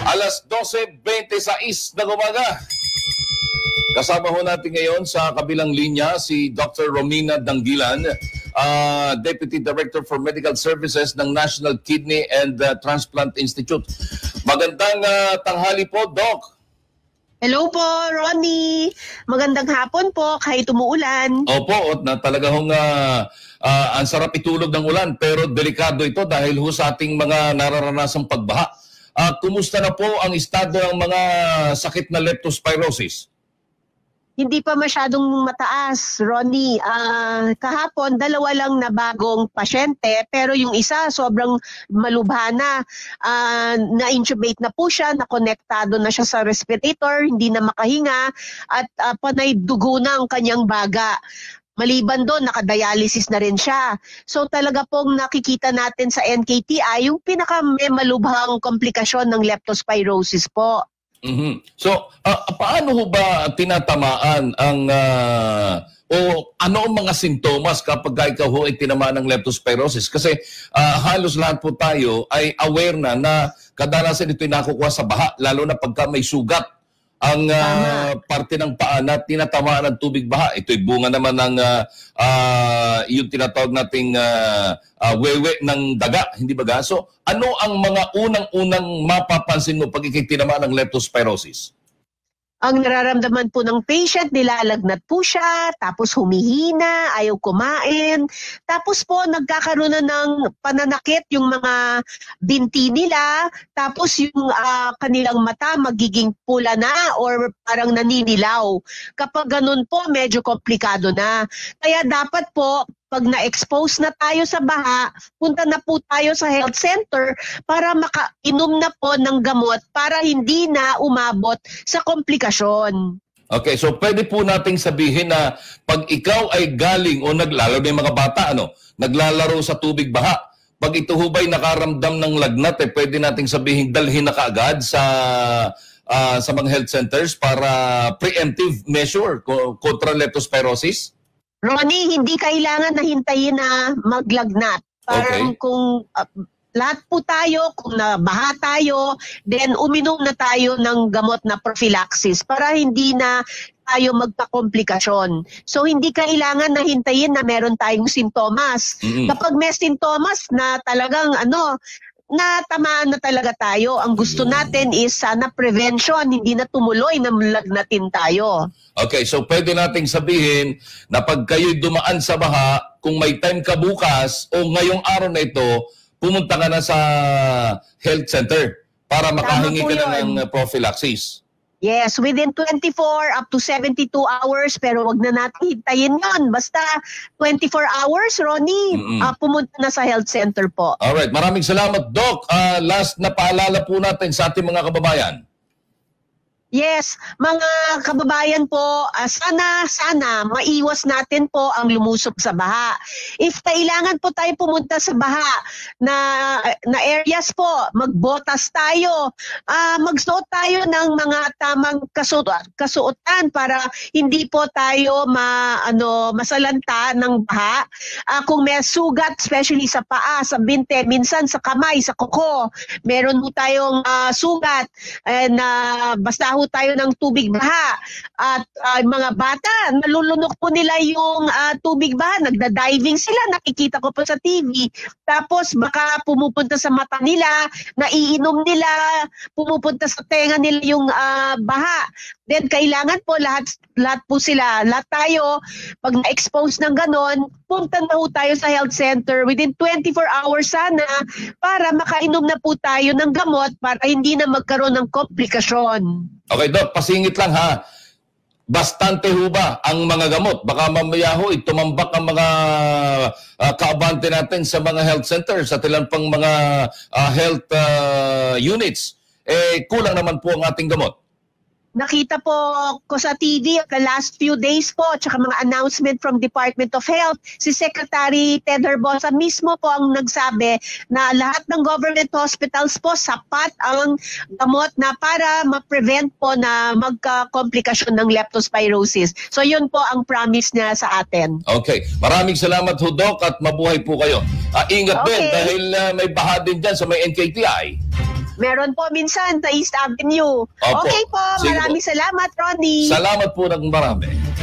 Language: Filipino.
Alas 12:26 ng umaga. Kasama ho natin ngayon sa kabilang linya si Dr. Romina Dangilan, Deputy Director for Medical Services ng National Kidney and Transplant Institute. Magandang tanghali po, Doc. Hello po, Ronnie. Magandang hapon po kahit umuulan. Opo, na talaga hong ang sarap itulog ng ulan pero delikado ito dahil ho sa ating mga nararanasang pagbaha. Kumusta na po ang estado ng mga sakit na leptospirosis? Hindi pa masyadong mataas, Ronnie. Kahapon, 2 lang na bagong pasyente, pero yung isa sobrang malubha na. Na-intubate na po siya, na-konektado na siya sa respirator, hindi na makahinga, at panay dugo na ang kanyang baga. Maliban doon, nakadialysis na rin siya. So talaga pong nakikita natin sa NKTI yung pinaka-malubhang komplikasyon ng leptospirosis po. So, paano ho ba tinatamaan ang o ano ang mga sintomas kapag ikaw ho ay tinamaan ng leptospirosis? Kasi halos lahat po tayo ay aware na kadalasan ito'y nakukuha sa baha, lalo na pagka may sugat ang parte ng paa na tinatamaan ng tubig baha. Ito'y bunga naman ng yung tinatawag nating wewe ng daga, hindi ba ga? So, ano ang mga unang-unang mapapansin mo pag ikay tinamaan ng leptospirosis? Ang nararamdaman po ng patient, nilalagnat po siya, tapos humihina, ayaw kumain. Tapos po nagkakaroon na ng pananakit yung mga binti nila, tapos yung kanilang mata magiging pula na or parang naninilaw. Kapag ganun po, medyo komplikado na. Kaya dapat po, pag na-expose na tayo sa baha, punta na po tayo sa health center para makainom na po ng gamot para hindi na umabot sa komplikasyon. Okay, so pwede po nating sabihin na pag ikaw ay galing o lalo na yung mga bata, naglalaro sa tubig baha, pag ito ho ba'y nakaramdam ng lagnat, pwede nating sabihin dalhin na kaagad sa mga health centers para preemptive measure kontra leptospirosis? Ronnie, hindi kailangan na hintayin na maglagnat. Parang kung lahat po tayo, kung nabaha tayo, then uminom na tayo ng gamot na prophylaxis para hindi na tayo magpa-komplikasyon. So hindi kailangan na hintayin na meron tayong sintomas. Kapag may sintomas na talagang natamaan na talaga tayo. Ang gusto natin is sana prevention, hindi na tumuloy na lagnatin tayo. Okay, so pwede nating sabihin na pag kayo'y dumaan sa baha, kung may time ka bukas o ngayong araw na ito, pumunta ka na sa health center para makahingi ka na ng prophylaxis. Yes, within 24 up to 72 hours, pero wag na natin hintayin yun. Basta 24 hours, Ronnie, pumunta na sa health center po. Alright, maraming salamat, Doc. Last na paalala po natin sa ating mga kababayan. Yes, mga kababayan po, sana maiwas natin po ang lumusob sa baha. If kailangan po tayo pumunta sa baha na areas po, magbotas tayo, magsuot tayo ng mga tamang kasuotan para hindi po tayo masalanta ng baha. Kung may sugat, especially sa paa, sa binte, minsan sa kamay, sa kuko, meron po tayong sugat, basta tayo ng tubig baha. At mga bata, nalulunok po nila yung tubig baha. Nagda-diving sila, nakikita ko po sa TV. Tapos baka pumupunta sa mata nila, naiinom nila, pumupunta sa tenga nila yung baha. Then kailangan po lahat po sila, lahat tayo, pag na-expose ng ganon, punta na po tayo sa health center within 24 hours sana para makainom na po tayo ng gamot para hindi na magkaroon ng komplikasyon. Okay, Doc, pasingit lang ha. Bastante ho ba ang mga gamot? Baka mamaya ho, tumambak ang mga kaabante natin sa mga health centers at ilan pang mga health units. Kulang naman po ang ating gamot. Nakita po ko sa TV the last few days po, tsaka mga announcement from Department of Health, si Secretary Ted Herbosa mismo po ang nagsabi na lahat ng government hospitals po sapat ang gamot na para ma-prevent po na magka-komplikasyon ng leptospirosis. So yun po ang promise niya sa atin. Okay. Maraming salamat ho, Doc, at mabuhay po kayo. Ingat din dahil may baha din dyan sa may NKTI. Meron po minsan sa East Avenue. Opo. Okay po, Sige maraming salamat, Ronnie. Salamat po ng marami.